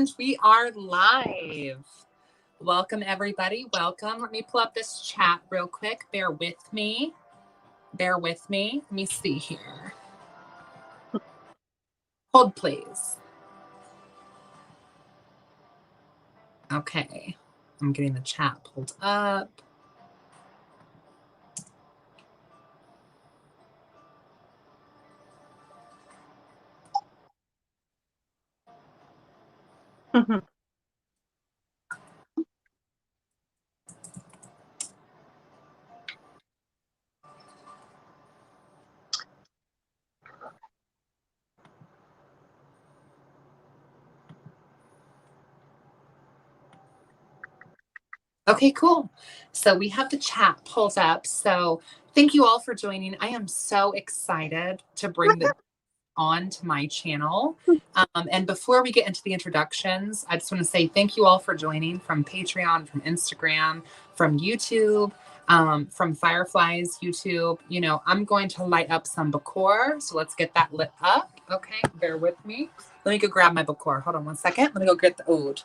And we are live. Welcome, everybody. Welcome. Let me pull up this chat real quick. Bear with me. Bear with me. Let me see here. Hold, please. Okay. I'm getting the chat pulled up. Okay, cool. So we have the chat pulled up. So thank you all for joining. I am so excited to bring the on to my channel. And before we get into the introductions, I just want to say thank you all for joining from Patreon, from Instagram, from YouTube, from Firefly's YouTube. You know, I'm going to light up some Bakor. So let's get that lit up. Okay, bear with me. Let me go grab my Bakor. Hold on one second. Let me go get the oud.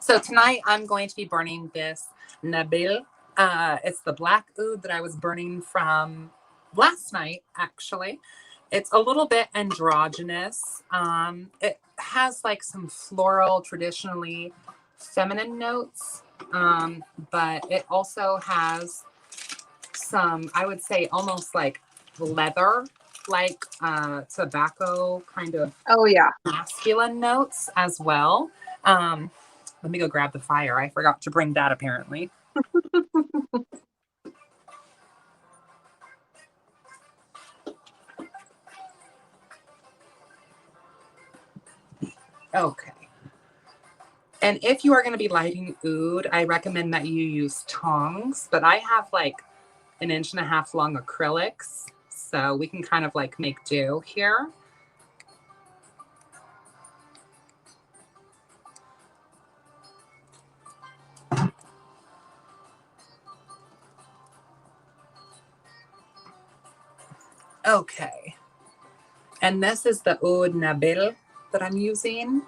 So tonight I'm going to be burning this Nabil. It's the black oud that I was burning from last night, actually. It's a little bit androgynous. It has like some floral, traditionally feminine notes, but it also has some, I would say, almost like leather, like tobacco kind of masculine notes as well. Let me go grab the fire. I forgot to bring that apparently. Okay. And if you are going to be lighting oud, I recommend that you use tongs, but I have like 1.5 inch long acrylics, so we can kind of like make do here. Okay. And this is the oud Nabil that I'm using.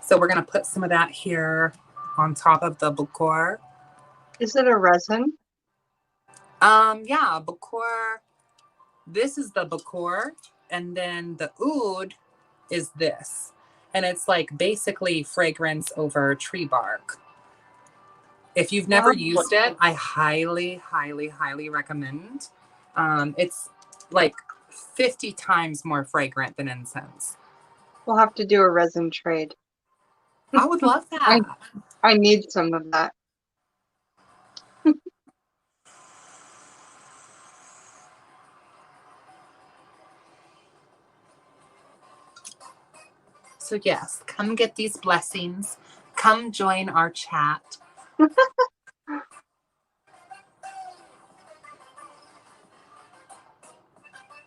So we're going to put some of that here on top of the Bakor. Is it a resin? Yeah, Bakor. This is the Bakor, and then the oud is this. And it's like basically fragrance over tree bark. If you've never used it, I highly, highly, highly recommend. It's like 50 times more fragrant than incense. We'll have to do a resin trade. I would love that. I need some of that. So yes, come get these blessings. Come join our chat.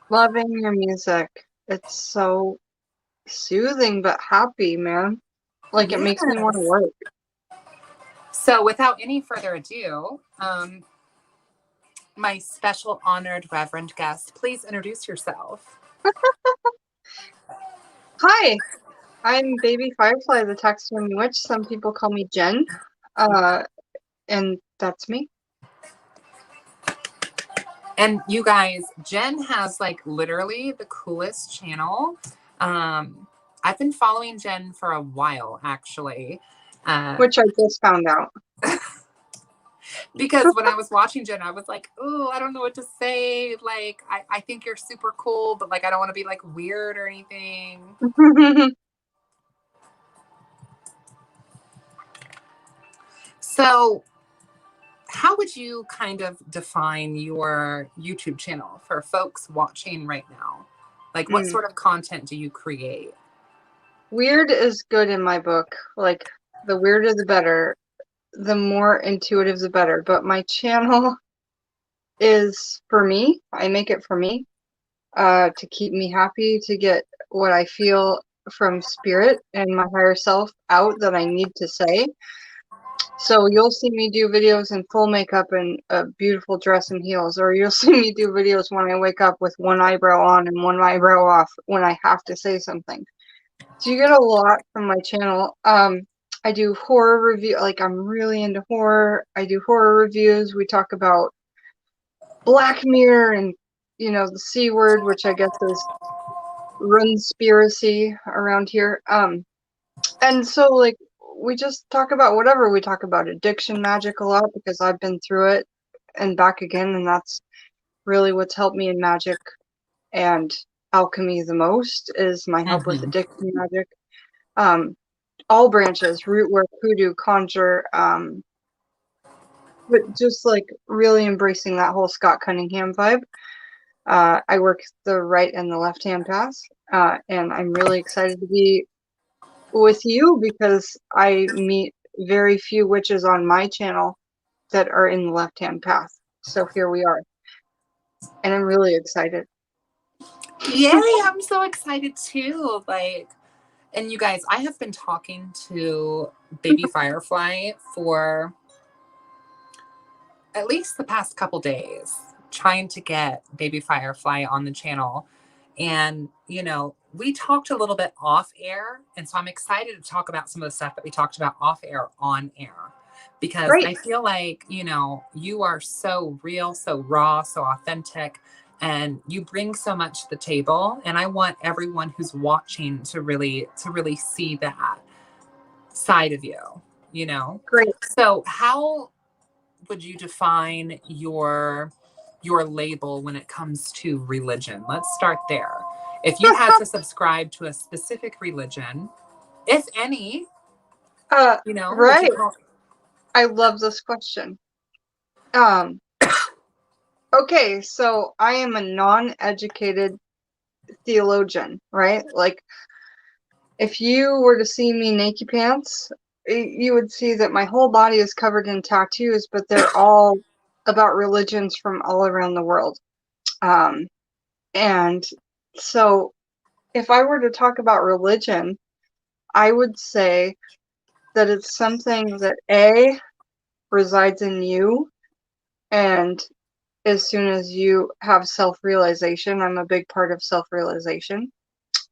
Loving your music. It's so soothing but happy, man. Like, it makes me want to work. So without any further ado, my special honored reverend guest, please introduce yourself. Hi, I'm Baby Firefly, the Taxidermy Witch. Some people call me Jen, and that's me. And you guys, Jen has like literally the coolest channel. I've been following Jen for a while, actually. Which I just found out. Because when I was watching Jen, I was like, oh, I don't know what to say. Like, I think you're super cool, but like, I don't want to be like weird or anything. So how would you kind of define your YouTube channel for folks watching right now? Like, what sort of content do you create? Weird is good in my book. Like, the weirder the better. The more intuitive the better. But my channel is for me. I make it for me, to keep me happy, to get what I feel from spirit and my higher self out that I need to say. So you'll see me do videos in full makeup and a beautiful dress and heels, or you'll see me do videos when I wake up with one eyebrow on and one eyebrow off when I have to say something. So you get a lot from my channel. I do horror review, like I'm really into horror. I do horror reviews. We talk about Black Mirror and, you know, the C word, which I guess is runspiracy around here. And so like we just talk about whatever. We talk about addiction magic a lot because I've been through it and back again, and that's really what's helped me in magic and alchemy the most is my help with Mm-hmm. addiction magic. All branches, root work, hoodoo, conjure, but just like really embracing that whole Scott Cunningham vibe. I work the right and the left hand paths, and I'm really excited to be with you because I meet very few witches on my channel that are in the left hand path. So here we are, and I'm really excited. Yay, I'm so excited too. Like, and you guys, I have been talking to baby Firefly for at least the past couple days, trying to get baby Firefly on the channel. And, you know, we talked a little bit off air. And so I'm excited to talk about some of the stuff that we talked about off air on air. Because Great. I feel like, you know, you are so real, so raw, so authentic, and you bring so much to the table. And I want everyone who's watching to really see that side of you, you know? Great. So how would you define your label when it comes to religion? Let's start there. If you had to subscribe to a specific religion, if any, you know, would you Right. call? I love this question. Um, okay, so I am a non-educated theologian, right? Like, if you were to see me naked pants, you would see that my whole body is covered in tattoos, but they're all about religions from all around the world. Um, and so if I were to talk about religion, I would say that it's something that A, resides in you, and as soon as you have self-realization, I'm a big part of self-realization.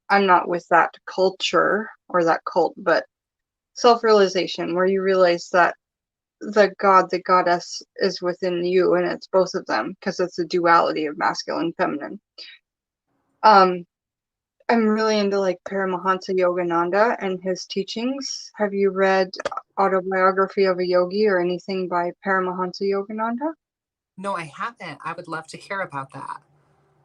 I'm not with that culture or that cult, but self-realization, where you realize that the god, the goddess is within you, and it's both of them because it's a duality of masculine and feminine. Um, I'm really into like Paramahansa Yogananda and his teachings. Have you read Autobiography of a Yogi or anything by Paramahansa Yogananda? No, I haven't. I would love to hear about that.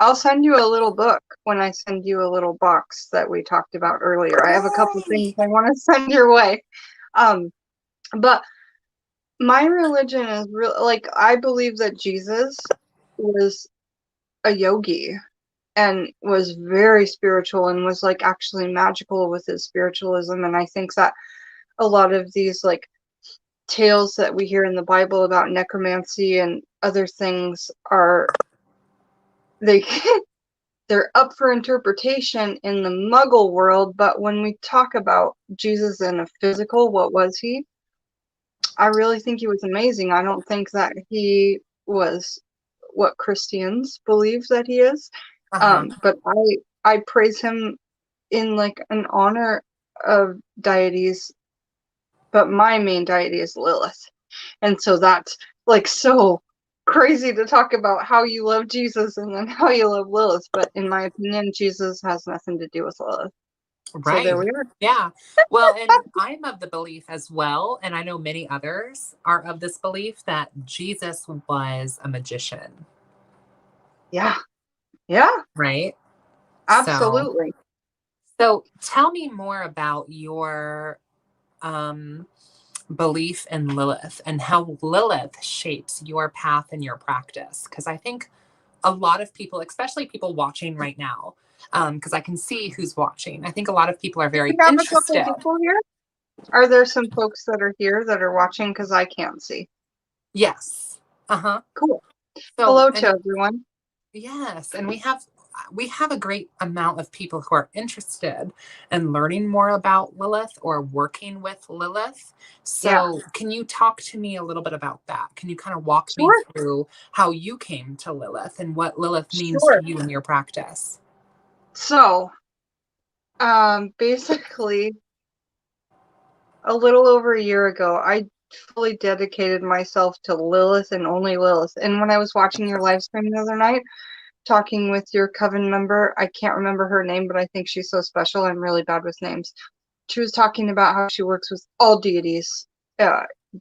I'll send you a little book when I send you a little box that we talked about earlier. I have a couple Yay! things I want to send your way. Um, but my religion is real, like, I believe that Jesus was a yogi and was very spiritual and was like actually magical with his spiritualism. And I think that a lot of these like tales that we hear in the Bible about necromancy and other things are they they're up for interpretation in the Muggle world, but when we talk about Jesus in a physical, what was he? I really think he was amazing. I don't think that he was what Christians believe that he is. Uh-huh. But I praise him in like an honor of deities, but my main deity is Lilith. And so that's like so crazy to talk about how you love Jesus and then how you love Lilith. But in my opinion, Jesus has nothing to do with Lilith. So there Right. we are. Yeah. Well, and I'm of the belief as well, and I know many others are of this belief that Jesus was a magician, Yeah. Yeah. right? So, Absolutely. so tell me more about your um belief in Lilith and how Lilith shapes your path and your practice. Because I think a lot of people, especially people watching right now, because I can see who's watching, I think a lot of people are We very have a couple interested. people here. Are there some folks that are here that are watching? Because I can't see. Yes. Uh huh. Cool. So, Hello to and everyone. yes, and we have we have a great amount of people who are interested in learning more about Lilith or working with Lilith. Yeah, So, can you talk to me a little bit about that? Can you kind of walk me sure, through how you came to Lilith and what Lilith means to sure. you in your practice? So, basically, a little over a year ago, I fully dedicated myself to Lilith and only Lilith. And when I was watching your live stream the other night, talking with your coven member, I can't remember her name, but I think she's so special. I'm really bad with names. She was talking about how she works with all deities,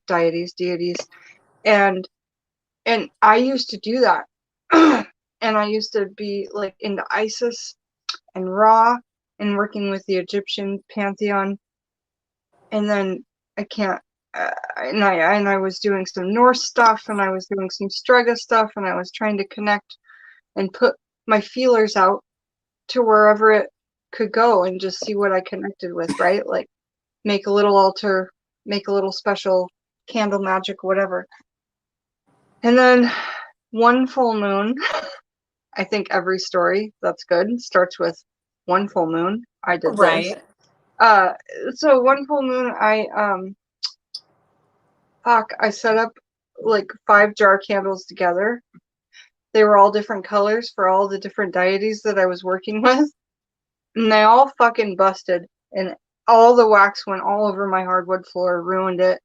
deities, and I used to do that, and I used to be like into Isis and Ra, and working with the Egyptian pantheon, and then I can't. And I was doing some Norse stuff, and I was doing some Strega stuff, and I was trying to connect and put my feelers out to wherever it could go and just see what I connected with, right? Like make a little altar, make a little special candle magic, whatever. And then one full moon, I think every story that's good starts with one full moon. I did this. Right. Uh, so one full moon, I set up like 5 jar candles together. They were all different colors for all the different deities that I was working with. And they all fucking busted. And all the wax went all over my hardwood floor, ruined it.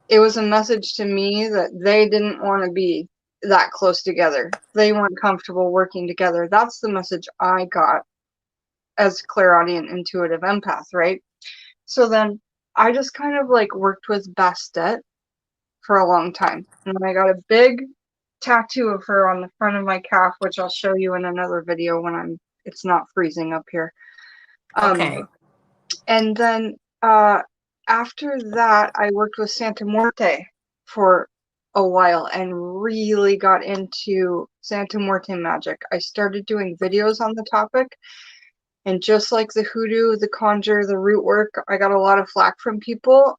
It was a message to me that they didn't want to be that close together. They weren't comfortable working together. That's the message I got as clairaudient, intuitive empath, right? So then I just kind of like worked with Bastet for a long time. And then I got a big tattoo of her on the front of my calf, which I'll show you in another video when it's not freezing up here. Okay. And then after that, I worked with Santa Muerte for a while and really got into Santa Muerte magic. I started doing videos on the topic. And just like the hoodoo, the conjure, the root work, I got a lot of flack from people.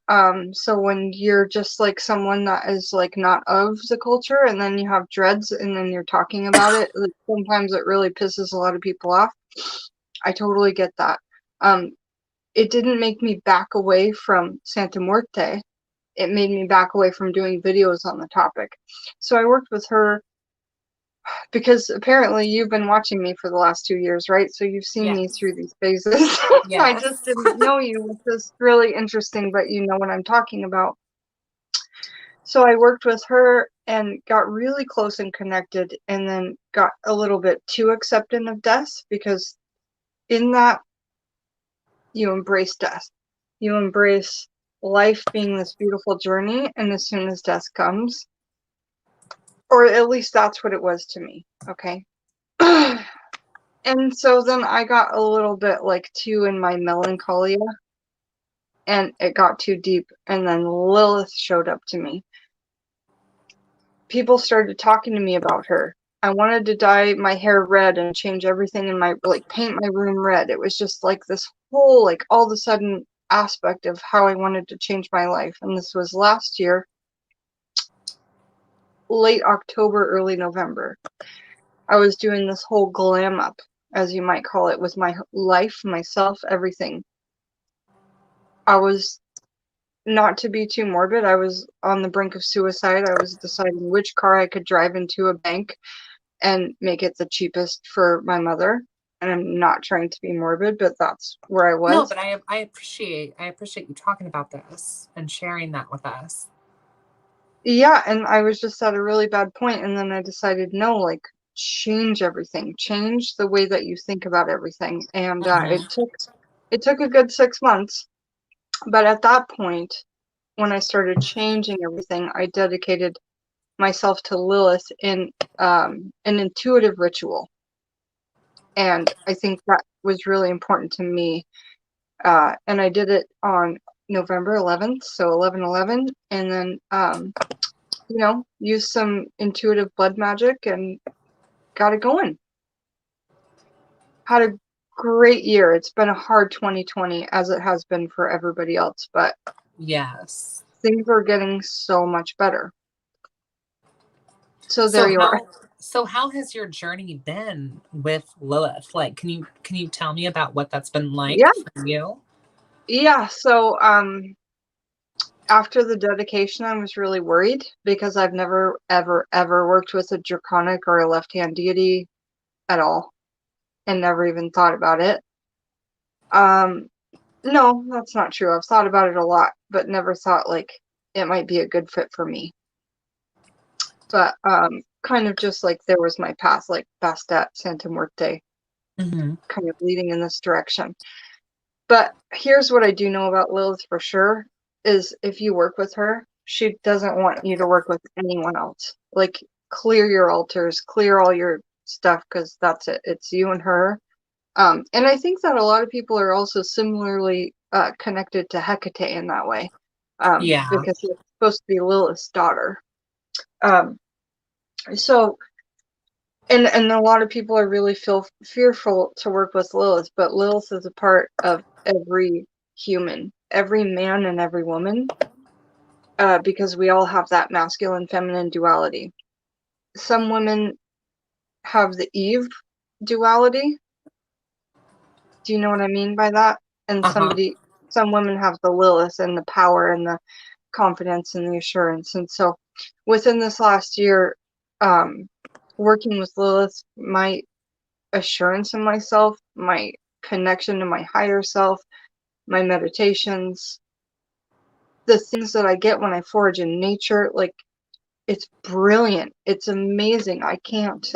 So when you're just like someone that is like not of the culture and then you have dreads and then you're talking about it, like, sometimes it really pisses a lot of people off. I totally get that. It didn't make me back away from Santa Muerte. It made me back away from doing videos on the topic. So I worked with her because apparently you've been watching me for the last 2 years, right? So you've seen me Yes. through these phases. I Yes. just didn't know you, which is really interesting, but you know what I'm talking about. So I worked with her and got really close and connected, and then got a little bit too accepting of death, because in that you embrace death. You embrace life being this beautiful journey, and as soon as death comes, or at least that's what it was to me, okay? And so then I got a little bit like too in my melancholia, and it got too deep, and then Lilith showed up to me. People started talking to me about her. I wanted to dye my hair red and change everything in my, like, paint my room red. It was just like this whole, like, all of a sudden aspect of how I wanted to change my life. And this was last year, late October, early November. I was doing this whole glam up, as you might call it, with my life, myself, everything. I was, not to be too morbid, I was on the brink of suicide. I was deciding which car I could drive into a bank and make it the cheapest for my mother. And I'm not trying to be morbid, but that's where I No, was. but I appreciate you talking about this and sharing that with us. Yeah, and I was just at a really bad point, and then I decided, no, like, change everything, change the way that you think about everything. And it took a good 6 months, but at that point, when I started changing everything, I dedicated myself to Lilith in an intuitive ritual. And I think that was really important to me. And I did it on November 11th, so 11/11, and then, used some intuitive blood magic and got it going. Had a great year. It's been a hard 2020, as it has been for everybody else, but Yes. things are getting so much better. So there So you are. So how has your journey been with Lilith? Like, can you tell me about what that's been like Yeah, for you? yeah. So after the dedication, I was really worried because I've never, ever, ever worked with a draconic or a left-hand deity at all, and never even thought about it. No, that's not true. I've thought about it a lot, but never thought like it might be a good fit for me. But kind of just like there was my path, like Bastet, Santa Muerte, Mm-hmm. kind of leading in this direction. But here's what I do know about Lilith for sure, is if you work with her, she doesn't want you to work with anyone else. Like, clear your altars, clear all your stuff, because that's it. It's you and her. And I think that a lot of people are also similarly connected to Hecate in that way, Yeah. because it's supposed to be Lilith's daughter. Um, so, and a lot of people are really fearful to work with Lilith, but Lilith is a part of every human, every man and every woman, because we all have that masculine feminine duality. Some women have the Eve duality. Do you know what I mean by that? And Uh-huh. some women have the Lilith and the power and the confidence and the assurance. And so within this last year, working with Lilith, my assurance in myself, my connection to my higher self, my meditations, the things that I get when I forage in nature, like, it's brilliant. It's amazing. I can't,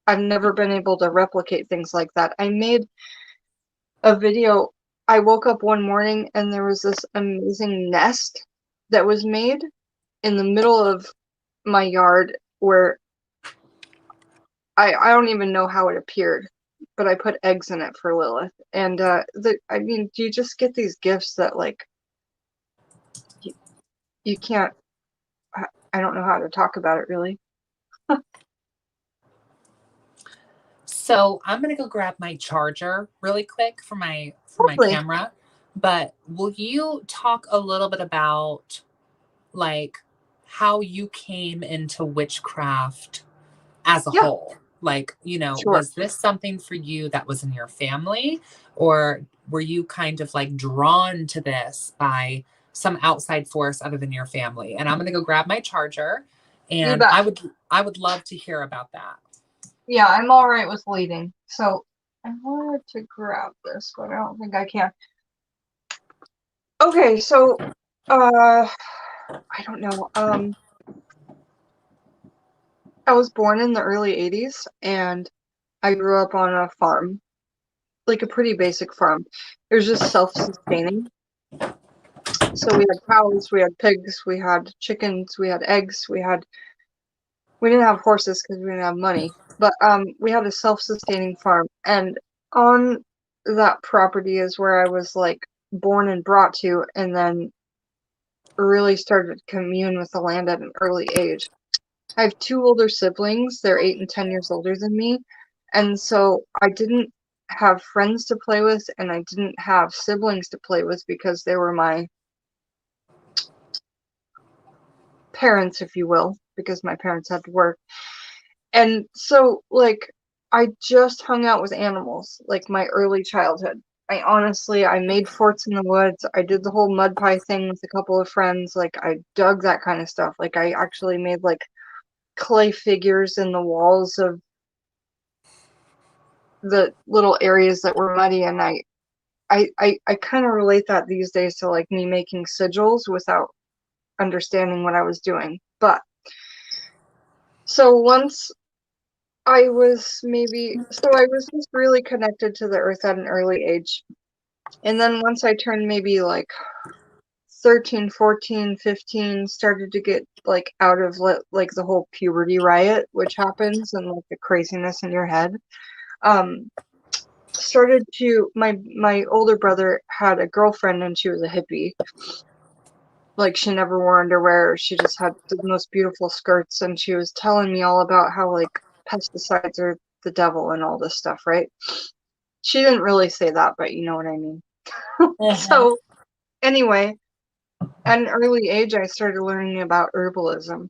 I've never been able to replicate things like that. I made a video. I woke up one morning and there was this amazing nest that was made in the middle of my yard where I don't even know how it appeared, but I put eggs in it for Lilith. And I mean, do you just get these gifts that like you, you can't? I don't know how to talk about it really. So I'm gonna go grab my charger really quick for my Totally. camera. But will you talk a little bit about like how you came into witchcraft as a Yeah, whole? Like, sure. was this something for you that was in your family, or were you kind of like drawn to this by some outside force other than your family? And I'm gonna go grab my charger, You and bet. I would love to hear about that. Yeah, I'm all right with leading. So I wanted to grab this, but I don't think I can. Okay, so I don't know. I was born in the early 80s and I grew up on a farm, like a pretty basic farm. It was just self-sustaining. So we had cows, we had pigs, we had chickens, we had eggs, we didn't have horses because we didn't have money, but we had a self-sustaining farm, and on that property is where I was like born and brought to, and then really started to commune with the land at an early age. I have two older siblings. They're 8 and 10 years older than me. And so I didn't have friends to play with and I didn't have siblings to play with because they were my parents, if you will, because my parents had to work. And so, like, I just hung out with animals, like my early childhood. I made forts in the woods. I did the whole mud pie thing with a couple of friends. Like, I dug that kind of stuff. Like, I actually made like clay figures in the walls of the little areas that were muddy, and I kind of relate that these days to like me making sigils without understanding what I was doing. But so once I was just really connected to the earth at an early age. And then once I turned maybe like 13, 14, 15, started to get like out of like the whole puberty riot, which happens, and like the craziness in your head. Um, started to my older brother had a girlfriend and she was a hippie. Like, she never wore underwear, she just had the most beautiful skirts, and she was telling me all about how like pesticides are the devil and all this stuff, right? She didn't really say that, but you know what I mean. Uh-huh. So anyway, at an early age I started learning about herbalism,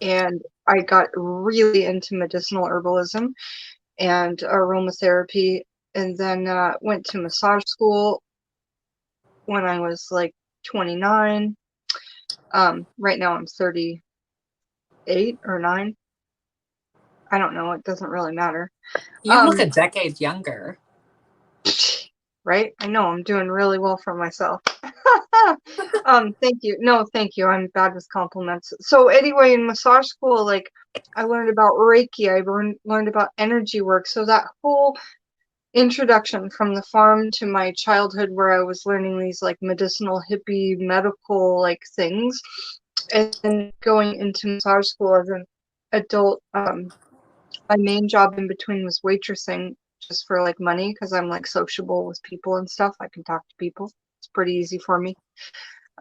and I got really into medicinal herbalism and aromatherapy, and then went to massage school when I was like 29. Right now I'm 38 or 9. I don't know. It doesn't really matter. You look a decade younger. Right? I know I'm doing really well for myself. Thank you. No, thank you. I'm bad with compliments. So anyway, in massage school, like I learned about Reiki. I learned about energy work. So that whole introduction from the farm to my childhood, where I was learning these like medicinal hippie medical like things, and going into massage school as an adult, my main job in between was waitressing, just for like money, because I'm like sociable with people and stuff. I can talk to people. It's pretty easy for me.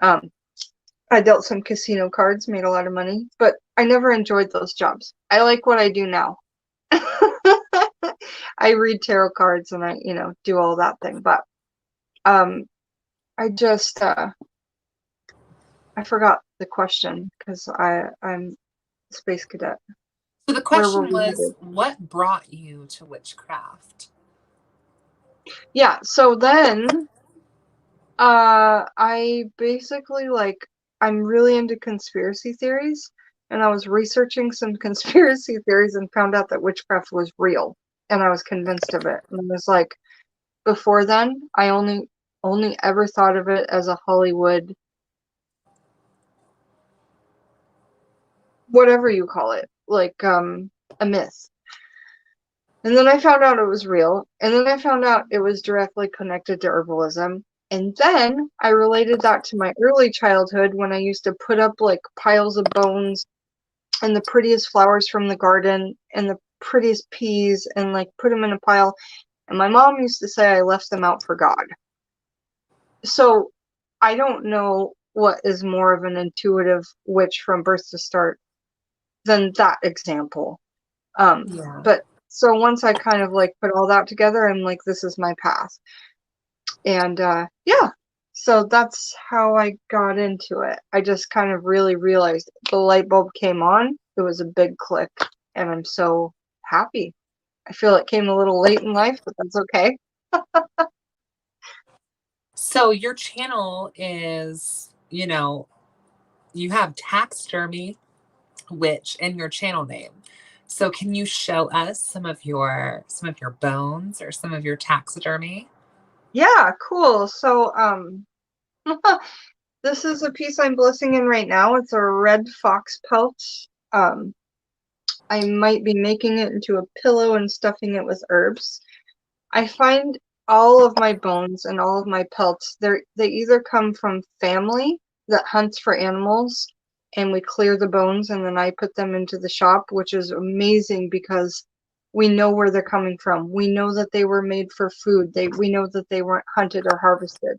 I dealt some casino cards, made a lot of money, but I never enjoyed those jobs. I like what I do now. I read tarot cards and I, do all that thing. But I just I forgot the question because I'm a space cadet. So the question was, what brought you to witchcraft? Yeah, so then I basically I'm really into conspiracy theories, and I was researching some conspiracy theories and found out that witchcraft was real, and I was convinced of it. And it was like, before then, I only ever thought of it as a Hollywood, whatever you call it, like a myth. And then I found out it was real, and then I found out it was directly connected to herbalism. And then I related that to my early childhood when I used to put up like piles of bones and the prettiest flowers from the garden and the prettiest peas and like put them in a pile. And my mom used to say I left them out for God. So I don't know what is more of an intuitive witch from birth to start than that example. Yeah. But so once I kind of like put all that together, I'm like, this is my path. And yeah, so that's how I got into it. I just kind of really realized the light bulb came on. It was a big click, and I'm so happy. I feel it came a little late in life, but that's okay. So your channel is, you have Taxidermy Witch in your channel name. So can you show us some of your bones or some of your taxidermy? Yeah, cool. So this is a piece I'm blessing in right now. It's a red fox pelt. I might be making it into a pillow and stuffing it with herbs. I find all of my bones and all of my pelts, they either come from family that hunts for animals, and we clear the bones and then I put them into the shop, which is amazing because we know where they're coming from. We know that they were made for food. We know that they weren't hunted or harvested.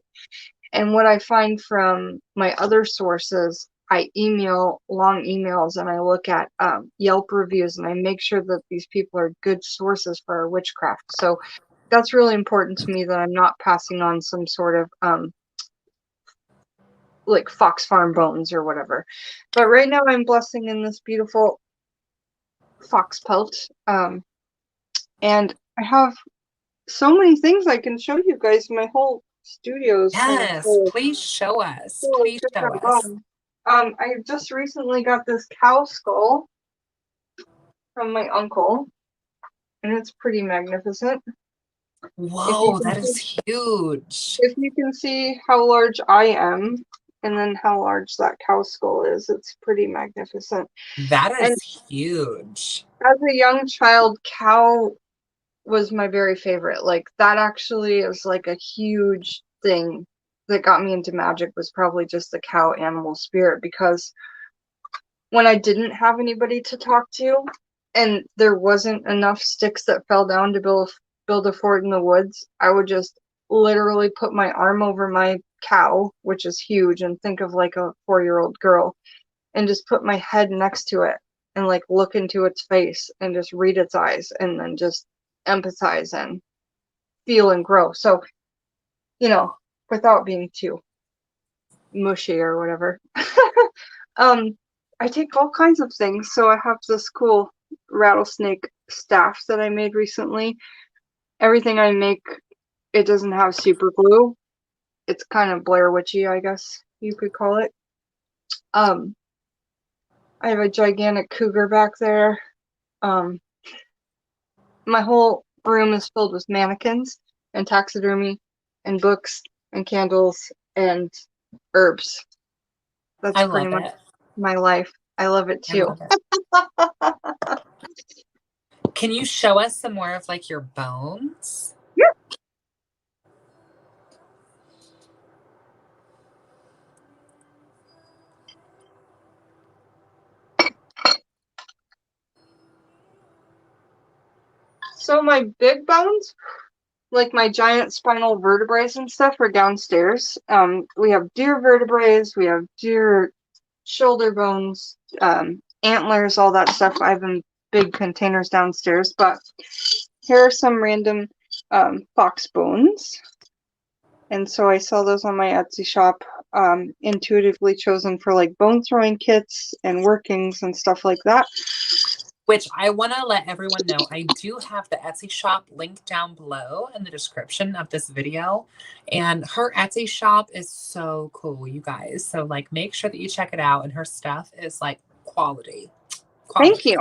And what I find from my other sources, I email long emails and I look at Yelp reviews and I make sure that these people are good sources for our witchcraft. So that's really important to me, that I'm not passing on some sort of like fox farm bones or whatever. But right now I'm blessing in this beautiful fox pelt. And I have so many things I can show you guys. My whole studio is kind of Yes, full. please show us. Full of Please show different us. bones. I just recently got this cow skull from my uncle, and it's pretty magnificent. Whoa, that is huge. If you can see how large I am, and then how large that cow skull is, it's pretty magnificent. That And is huge. as a young child, cow was my very favorite. Like, that actually is like a huge thing that got me into magic, was probably just the cow animal spirit, because when I didn't have anybody to talk to and there wasn't enough sticks that fell down to build a fort in the woods, I would just literally put my arm over my cow, which is huge, and think of like a 4-year-old girl, and just put my head next to it and like look into its face and just read its eyes and then just empathize and feel and grow. So, without being too mushy or whatever. I take all kinds of things. So I have this cool rattlesnake staff that I made recently. Everything I make, it doesn't have super glue. It's kind of Blair Witchy, I guess you could call it. I have a gigantic cougar back there. My whole room is filled with mannequins and taxidermy and books and candles and herbs. That's I pretty love much it. my life. I love it I too. love it. Can you show us some more of like your bones? Yeah. So my big bones, like my giant spinal vertebrae and stuff, are downstairs. We have deer vertebrae, we have deer shoulder bones, antlers, all that stuff. I have in big containers downstairs. But here are some random fox bones. And so I sell those on my Etsy shop, intuitively chosen for like bone throwing kits and workings and stuff like that. Which I want to let everyone know, I do have the Etsy shop linked down below in the description of this video. And her Etsy shop is so cool, you guys. So like make sure that you check it out. And her stuff is like quality. Thank Quality. you.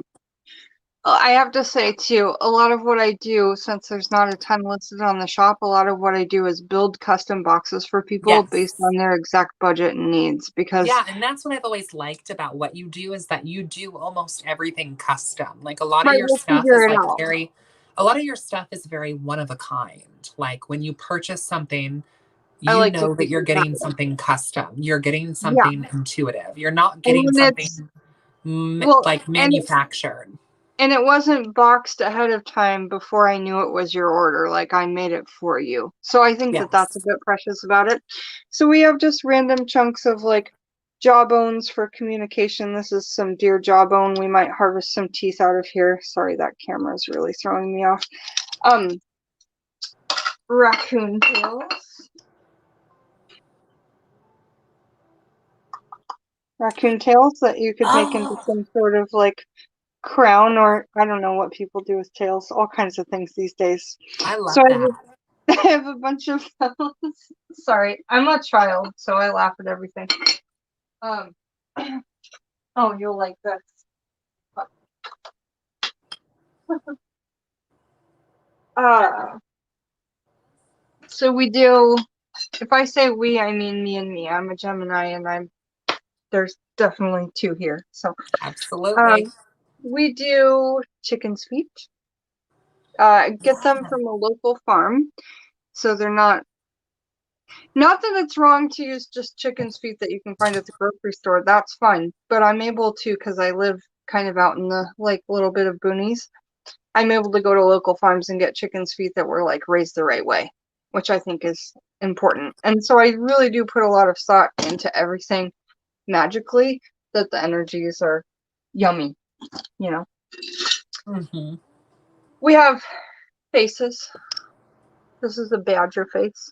I have to say too, a lot of what I do, since there's not a ton listed on the shop, a lot of what I do is build custom boxes for people based Yes. on their exact budget and needs. Because Yeah, and that's what I've always liked about what you do is that you do almost everything custom. Like a lot of right, your we'll stuff figure is it like out. very, a lot of your stuff is very one of a kind. Like when you purchase something, I you like to know that keep you're it getting that way. something custom. You're getting Yeah, something intuitive. You're not and getting when it's something well, like manufactured. and it wasn't boxed ahead of time before I knew it was your order. Like I made it for you. So I think that that's a Yes. bit precious about it. So we have just random chunks of like jawbones for communication. This is some deer jawbone. We might harvest some teeth out of here. Sorry, that camera is really throwing me off. Raccoon tails. Raccoon tails that you could make into Oh, some sort of like crown, or I don't know what people do with tails, all kinds of things these days. I So love that. I have a bunch of those. Sorry, I'm a child, so I laugh at everything. Um, oh, you'll like this. Uh, so we do, if I say we, I mean me and me. I'm a Gemini, and there's definitely two here. So Absolutely. um, we do chicken's feet. Get them from a local farm, so they're not that it's wrong to use just chicken's feet that you can find at the grocery store. That's fine. But I'm able to, because I live kind of out in the like little bit of boonies, I'm able to go to local farms and get chicken's feet that were like raised the right way, which I think is important. And so I really do put a lot of thought into everything magically, that the energies are yummy, you know. Hmm. We have faces. This is a badger face.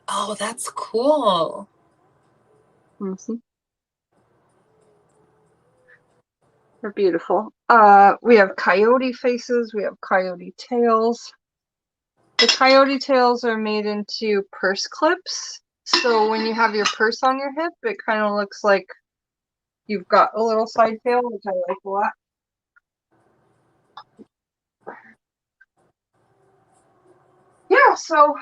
Oh, that's cool. Mhm. They're beautiful. We have coyote faces. We have coyote tails. The coyote tails are made into purse clips. So when you have your purse on your hip, it kind of looks like you've got a little side tail, which I like a lot. Yeah, so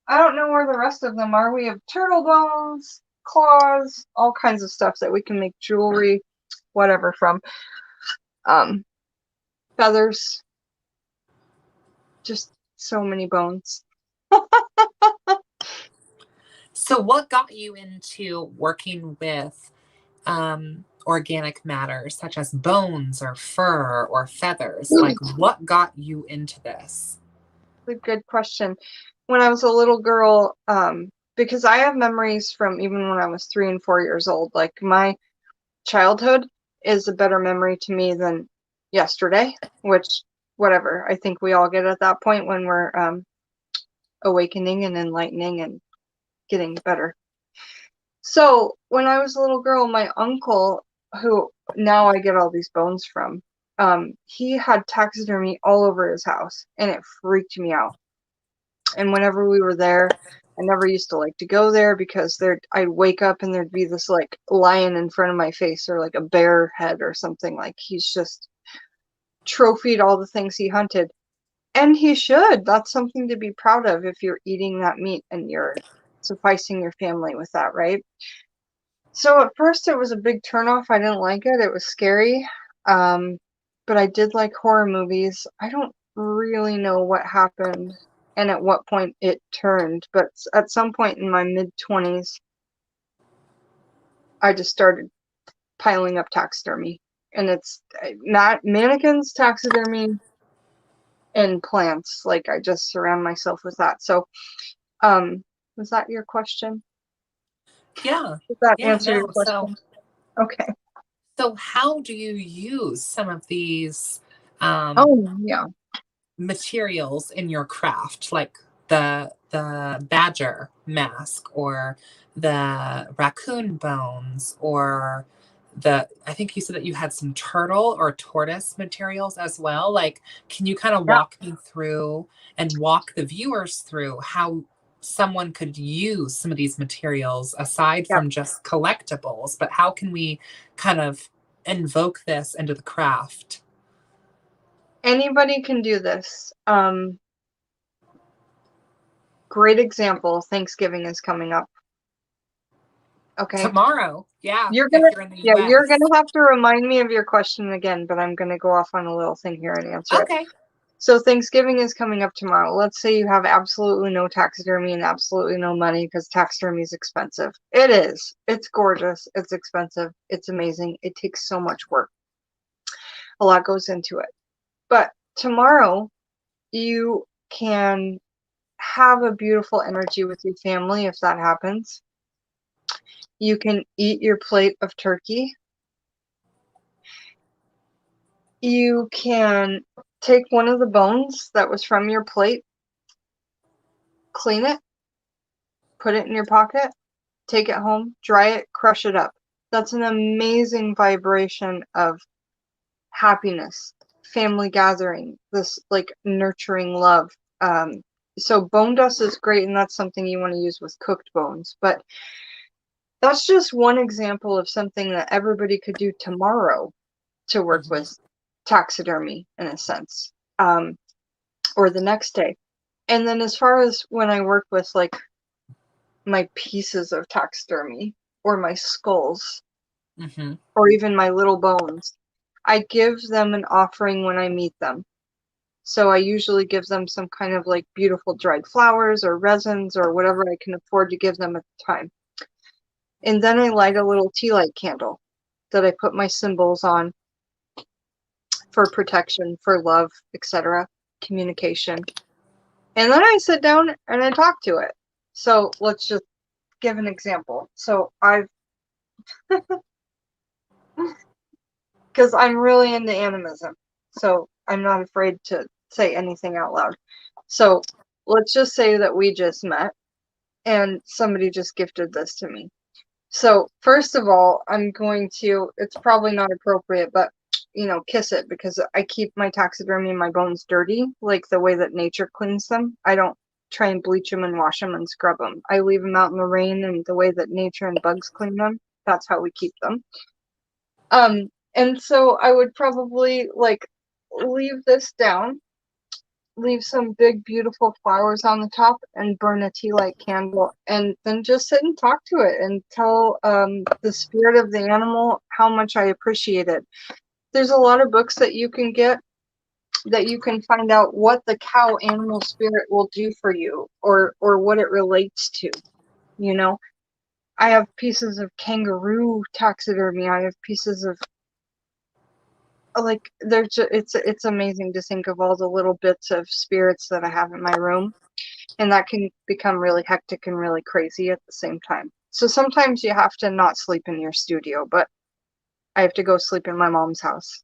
I don't know where the rest of them are. We have turtle bones, claws, all kinds of stuff that we can make jewelry, whatever from. Um, Feathers, just so many bones. So what got you into working with organic matter, such as bones or fur or feathers? Like, what got you into this? A good question. When I was a little girl, because I have memories from even when I was 3 and 4 years old, like my childhood is a better memory to me than yesterday, which, whatever, I think we all get at that point when we're awakening and enlightening and getting better. So when I was a little girl, my uncle who now I get all these bones from, he had taxidermy all over his house, and it freaked me out. And whenever we were there, I never used to like to go there because I'd wake up and there'd be this like lion in front of my face, or like a bear head or something. Like he's just trophied all the things he hunted. And he should. That's something to be proud of if you're eating that meat and you're sufficing your family with that, right? So at first it was a big turnoff. I didn't like it. It was scary. But I did like horror movies. I don't really know what happened and at what point it turned, but at some point in my mid-20s, I just started piling up taxidermy. And it's not mannequins, taxidermy, and plants. Like I just surround myself with that. So, was that your question? Yeah. Does that Yeah. answer your No. question? Okay. So how do you use some of these Oh, yeah. materials in your craft, like the badger mask, or the raccoon bones, or I think you said that you had some turtle or tortoise materials as well. Like, can you kind of Yeah. walk me through and walk the viewers through how someone could use some of these materials aside Yeah. from just collectibles, but how can we kind of invoke this into the craft? Anybody can do this. Great example. Thanksgiving is coming up. Okay. Tomorrow, yeah, You're if gonna, you're in the yeah, you're US. gonna have to remind me of your question again, but I'm gonna go off on a little thing here and answer it. Okay. So Thanksgiving is coming up tomorrow. Let's say you have absolutely no taxidermy and absolutely no money because taxidermy is expensive. It is. It's gorgeous. It's expensive. It's amazing. It takes so much work. A lot goes into it. But tomorrow, you can have a beautiful energy with your family if that happens. You can eat your plate of turkey. You can take one of the bones that was from your plate, clean it, put it in your pocket, take it home, dry it, crush it up. That's an amazing vibration of happiness, family gathering, this like nurturing love. So bone dust is great, and that's something you want to use with cooked bones. But that's just one example of something that everybody could do tomorrow to work Mhm. with taxidermy in a sense, or the next day. And then as far as when I work with like my pieces of taxidermy or my skulls Mhm. or even my little bones, I give them an offering when I meet them. So I usually give them some kind of like beautiful dried flowers or resins or whatever I can afford to give them at the time. And then I light a little tea light candle that I put my symbols on for protection, for love, etc., communication. And then I sit down and I talk to it. So let's just give an example. So because I'm really into animism, so I'm not afraid to say anything out loud. So let's just say that we just met and somebody just gifted this to me. So first of all, it's probably not appropriate, but kiss it because I keep my taxidermy and my bones dirty, like the way that nature cleans them. I don't try and bleach them and wash them and scrub them. I leave them out in the rain and the way that nature and bugs clean them. That's how we keep them. And so I would probably like leave this down, leave some big beautiful flowers on the top, and burn a tea light candle, and then just sit and talk to it and tell the spirit of the animal how much I appreciate it. There's a lot of books that you can get that you can find out what the cow animal spirit will do for you, or what it relates to. You know, I have pieces of kangaroo taxidermy. I have pieces of like it's amazing to think of all the little bits of spirits that I have in my room, and that can become really hectic and really crazy at the same time. So sometimes you have to not sleep in your studio, but I have to go sleep in my mom's house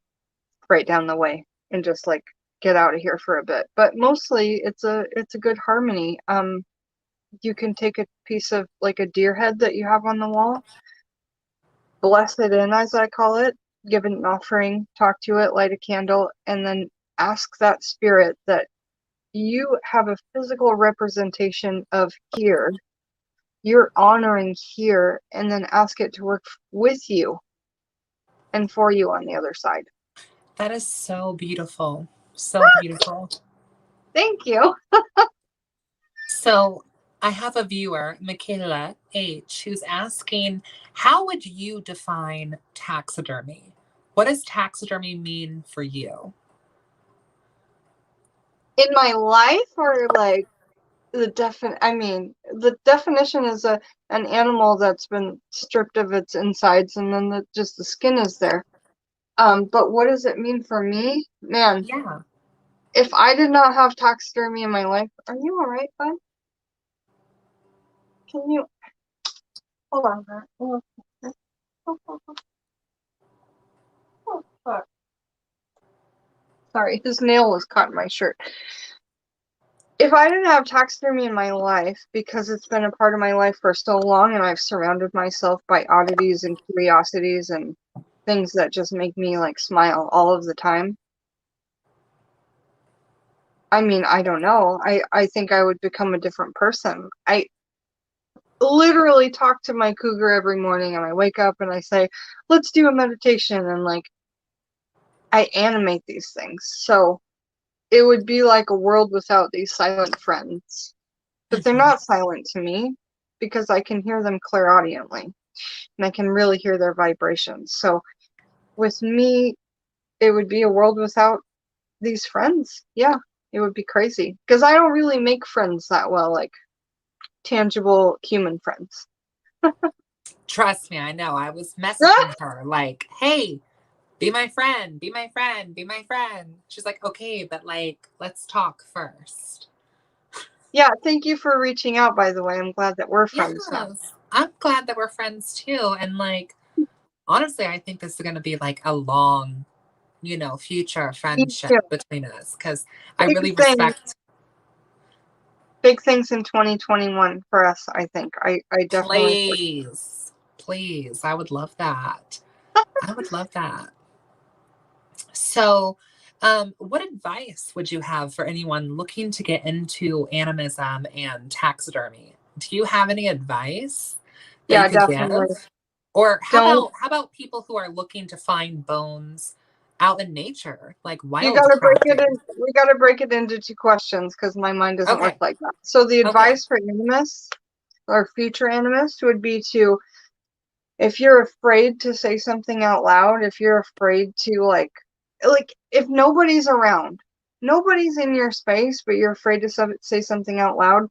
right down the way and just like get out of here for a bit. But mostly it's a good harmony. You can take a piece of like a deer head that you have on the wall, bless it in, as I call it, give it an offering, talk to it, light a candle, and then ask that spirit that you have a physical representation of here. You're honoring here, and then ask it to work with you and for you on the other side. That is so beautiful. So beautiful. Thank you. So I have a viewer, Michaela H, who's asking, how would you define taxidermy? What does taxidermy mean for you? In my life, or like the definition is an animal that's been stripped of its insides, and then just the skin is there. But what does it mean for me? Man, Yeah. if I did not have taxidermy in my life, are you all right, bud? Can you hold on a minute? Oh, fuck. Sorry, his nail was caught in my shirt. If I didn't have taxidermy in my life, because it's been a part of my life for so long, and I've surrounded myself by oddities and curiosities and things that just make me like smile all of the time. I mean, I don't know. I think I would become a different person. I literally talk to my cougar every morning, and I wake up and I say, let's do a meditation, and like I animate these things. So it would be like a world without these silent friends. But they're not silent to me because I can hear them clairaudiently, and I can really hear their vibrations. So with me, it would be a world without these friends. Yeah, it would be crazy because I don't really make friends that well, like tangible human friends. Trust me, I know. I was messaging her like, hey, be my friend, be my friend, be my friend. She's like, okay, but like, let's talk first. Yeah, thank you for reaching out, by the way. I'm glad that we're friends now. Yes, I'm glad that we're friends too. And like, honestly, I think this is going to be like a long, future Me friendship too. between us because I Big really things, respect. big things in 2021 for us, I think. I definitely. Please, please, I would love that. I would love that. So, what advice would you have for anyone looking to get into animism and taxidermy? Do you have any advice that you Yeah, could give? definitely. Or Don't. how about people who are looking to find bones out in nature, like You gotta break it wildcrafting? in. We gotta break it into two questions because my mind doesn't work Okay. like that. So the Okay. advice for animists or future animists would be to, if you're afraid to say something out loud, if you're afraid to like if nobody's around, nobody's in your space, but you're afraid to say something out loud,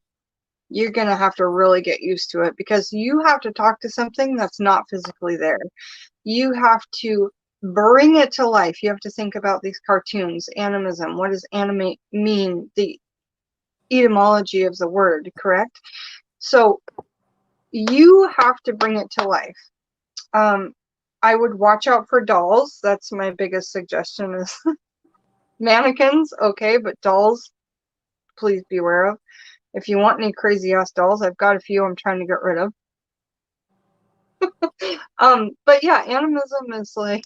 you're gonna have to really get used to it because you have to talk to something that's not physically there. You have to bring it to life. You have to think about these cartoons, animism. What does animate mean? The etymology of the word, correct? So you have to bring it to life. I would watch out for dolls. That's my biggest suggestion is mannequins, okay, but dolls, please beware of. If you want any crazy ass dolls, I've got a few I'm trying to get rid of. But yeah, animism is like,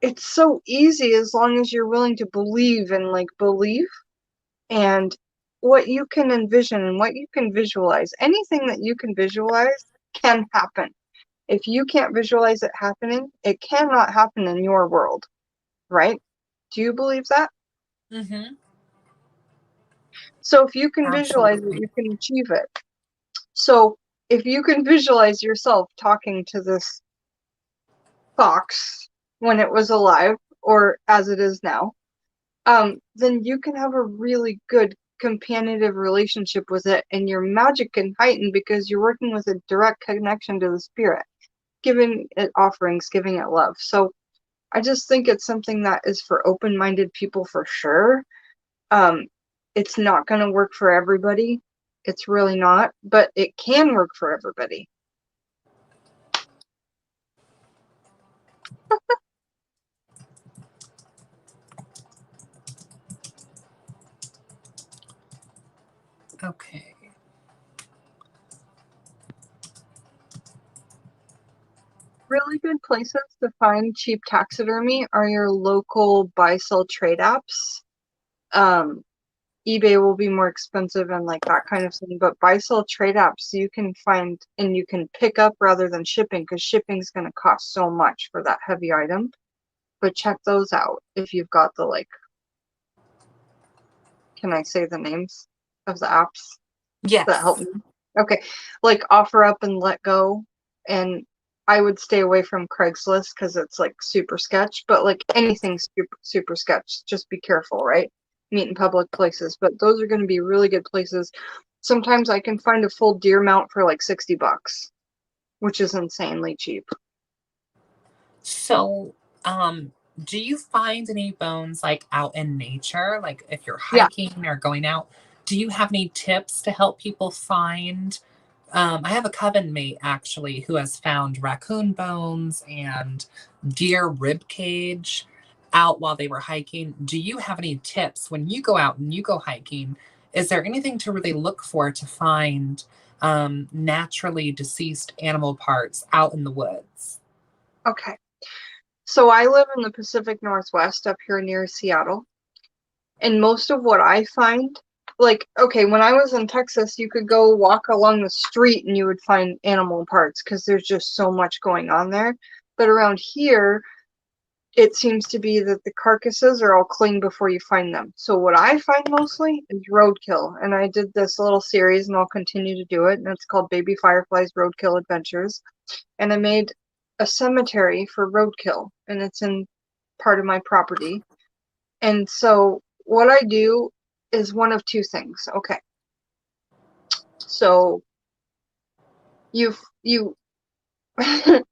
it's so easy as long as you're willing to believe in like belief and what you can envision and what you can visualize. Anything that you can visualize can happen. If you can't visualize it happening, it cannot happen in your world, right? Do you believe that? Mm-hmm. So if you can visualize it, Absolutely. you can achieve it. So if you can visualize yourself talking to this fox when it was alive, or as it is now, then you can have a really good companiative relationship with it, and your magic can heighten because you're working with a direct connection to the spirit, giving it offerings, giving it love. So I just think it's something that is for open-minded people for sure. Um, it's not going to work for everybody. It's really not, but it can work for everybody. Okay. Really good places to find cheap taxidermy are your local buy-sell trade apps. eBay will be more expensive and like that kind of thing, but buy-sell trade apps you can find and you can pick up rather than shipping, because shipping is going to cost so much for that heavy item. But check those out if you've got the like. Can I say the names of the apps that help Yes. me? Okay, like Offer Up and Let Go, and I would stay away from Craigslist because it's like super sketch, but like anything super sketch, just be careful, right? Meet in public places, but those are going to be really good places. Sometimes I can find a full deer mount for like $60, which is insanely cheap. So, do you find any bones like out in nature? Like if you're Yeah. hiking or going out, do you have any tips to help people find? I have a coven mate actually who has found raccoon bones and deer rib cage out while they were hiking. Do you have any tips when you go out and you go hiking? Is there anything to really look for to find naturally deceased animal parts out in the woods? Okay. So I live in the Pacific Northwest up here near Seattle. And most of what I find, like, okay, when I was in Texas, you could go walk along the street and you would find animal parts because there's just so much going on there. But around here, it seems to be that the carcasses are all clean before you find them. So what I find mostly is roadkill. And I did this little series and I'll continue to do it. And it's called Baby Firefly's Roadkill Adventures. And I made a cemetery for roadkill, and it's in part of my property. And so what I do is one of two things. Okay. So you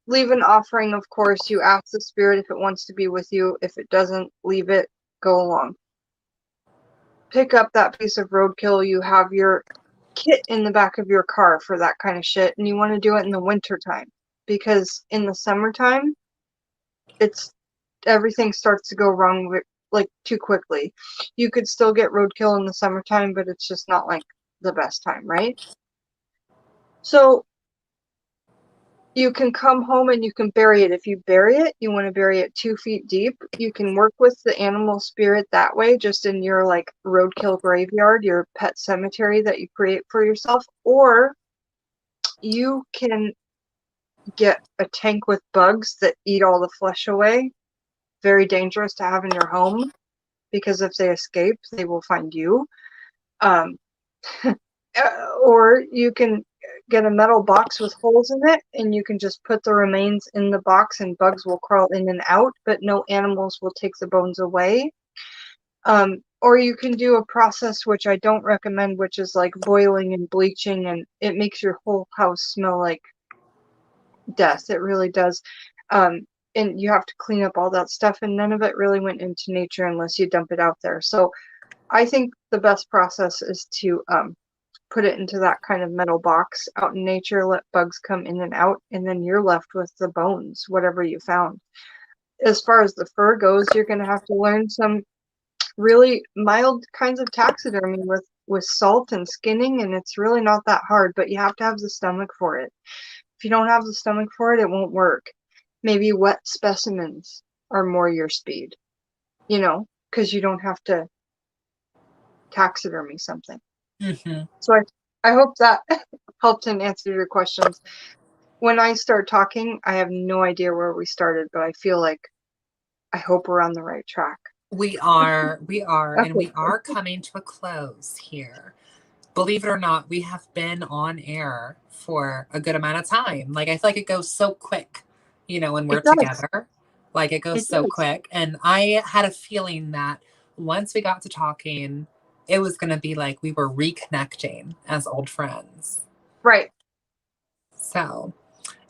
leave an offering, of course. You ask the spirit if it wants to be with you. If it doesn't, leave it, go along. Pick up that piece of roadkill. You have your kit in the back of your car for that kind of shit, and you want to do it in the winter time, because in the summertime, it's everything starts to go wrong like too quickly. You could still get roadkill in the summertime, but it's just not like the best time, right? So you can come home and you can bury it. If you bury it, you want to bury it 2 feet deep. You can work with the animal spirit that way, just in your like roadkill graveyard, your pet cemetery that you create for yourself, or you can get a tank with bugs that eat all the flesh away. Very dangerous to have in your home, because if they escape, they will find you. Um, or you can get a metal box with holes in it, and you can just put the remains in the box, and bugs will crawl in and out, but no animals will take the bones away. Or you can do a process which I don't recommend, which is like boiling and bleaching, and it makes your whole house smell like death. It really does. And you have to clean up all that stuff, and none of it really went into nature unless you dump it out there. So I think the best process is to put it into that kind of metal box out in nature, let bugs come in and out, and then you're left with the bones, whatever you found. As far as the fur goes, you're going to have to learn some really mild kinds of taxidermy with salt and skinning, and it's really not that hard, but you have to have the stomach for it. If you don't have the stomach for it, it won't work. Maybe wet specimens are more your speed, because you don't have to taxidermy something. Mm-hmm. So I hope that helped and answered your questions. When I start talking, I have no idea where we started, but I hope we're on the right track. And Okay. we are coming to a close here. Believe it or not, we have been on air for a good amount of time. Like, I feel like it goes so quick, when we're It does. together. Like, it goes It so does. quick. And I had a feeling that once we got to talking, it was going to be like we were reconnecting as old friends. Right. So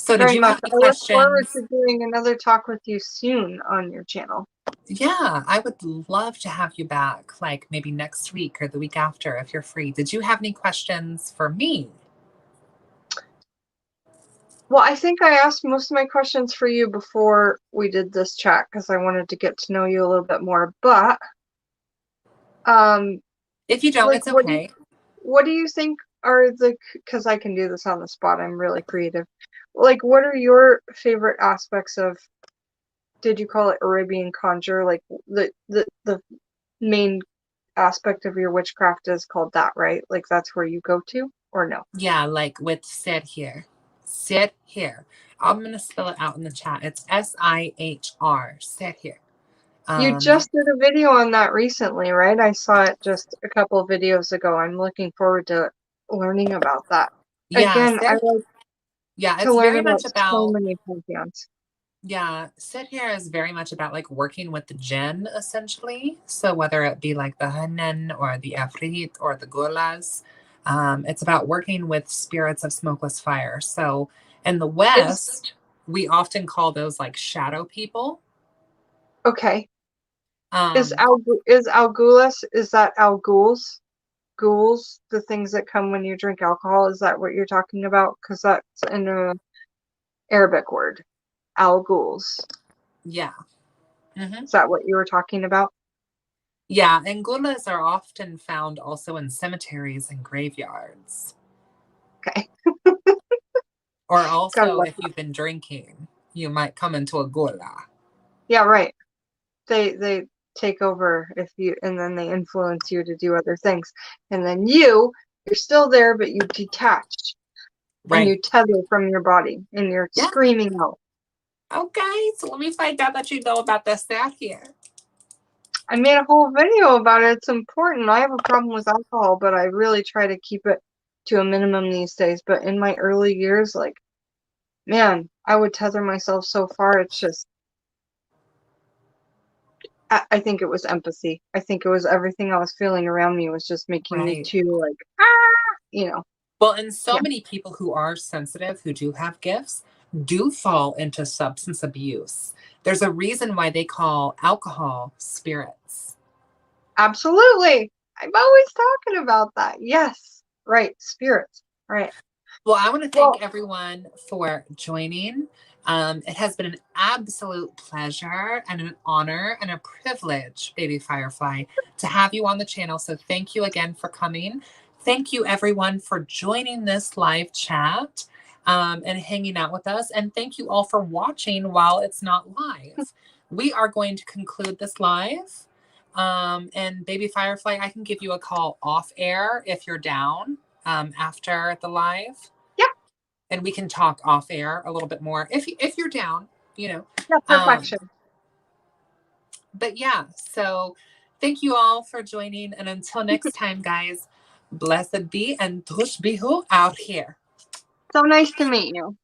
did Very you much. have any I look forward questions? to doing another talk with you soon on your channel. Yeah, I would love to have you back, like maybe next week or the week after if you're free. Did you have any questions for me? Well, I think I asked most of my questions for you before we did this chat because I wanted to get to know you a little bit more. But If you don't, like, it's okay. what do you think are because I can do this on the spot. I'm really creative. like, what are your favorite aspects of, did you call it Arabian conjure? Like, the main aspect of your witchcraft is called that, right? Like, that's where you go to, or no? Yeah, like with sit here. Sit here. I'm gonna spell it out in the chat. It's Sihr. Sit here. You Um, just did a video on that recently, right? I saw it just a couple of videos ago. I'm looking forward to learning about that. yeah, Again, I sit. like Yeah, to it's learn very much about so about. many pantheons. Yeah, sit here is very much about like working with the jinn essentially. So whether it be like the Hanan or the Afrit or the Gulas, it's about working with spirits of smokeless fire. So in the Is West, we often call those like shadow people. okay. Um, Is Algulas, is that Alguls? Ghouls, the things that come when you drink alcohol, is that what you're talking about? Because that's in a Arabic word. Al-Ghouls. yeah. Hmm. Is that what you were talking about? Yeah, and gulas are often found also in cemeteries and graveyards. Okay. Or Gotta also, love if that. you've been drinking, you might come into a gula. Yeah, right. They take over if you, and then they influence you to do other things. And then you're still there, but you detach and Right. you tether from your body and you're Yeah. screaming out. Okay, so let me find out that you know about this out here. I made a whole video about it. It's important. I have a problem with alcohol, but I really try to keep it to a minimum these days. But in my early years, like, man, I would tether myself so far. It's just, I think it was empathy. I think it was everything I was feeling around me was just making me Right. too, like, ah, you know. Well, and so Yeah, many people who are sensitive, who do have gifts, do fall into substance abuse. There's a reason why they call alcohol spirits. absolutely. I'm always talking about that. Yes, right. Spirits. Right. Well, I want to thank Well, everyone for joining. It has been an absolute pleasure and an honor and a privilege, Baby Firefly, to have you on the channel. So thank you again for coming. Thank you, everyone, for joining this live chat and hanging out with us. And thank you all for watching while it's not live. We are going to conclude this live. And Baby Firefly, I can give you a call off air if you're down after the live, yeah, and we can talk off air a little bit more if you're down, you know. yeah, Um, perfection. but yeah, so thank you all for joining, and until next time, guys, blessed be and tush bihu out here. So nice to meet you.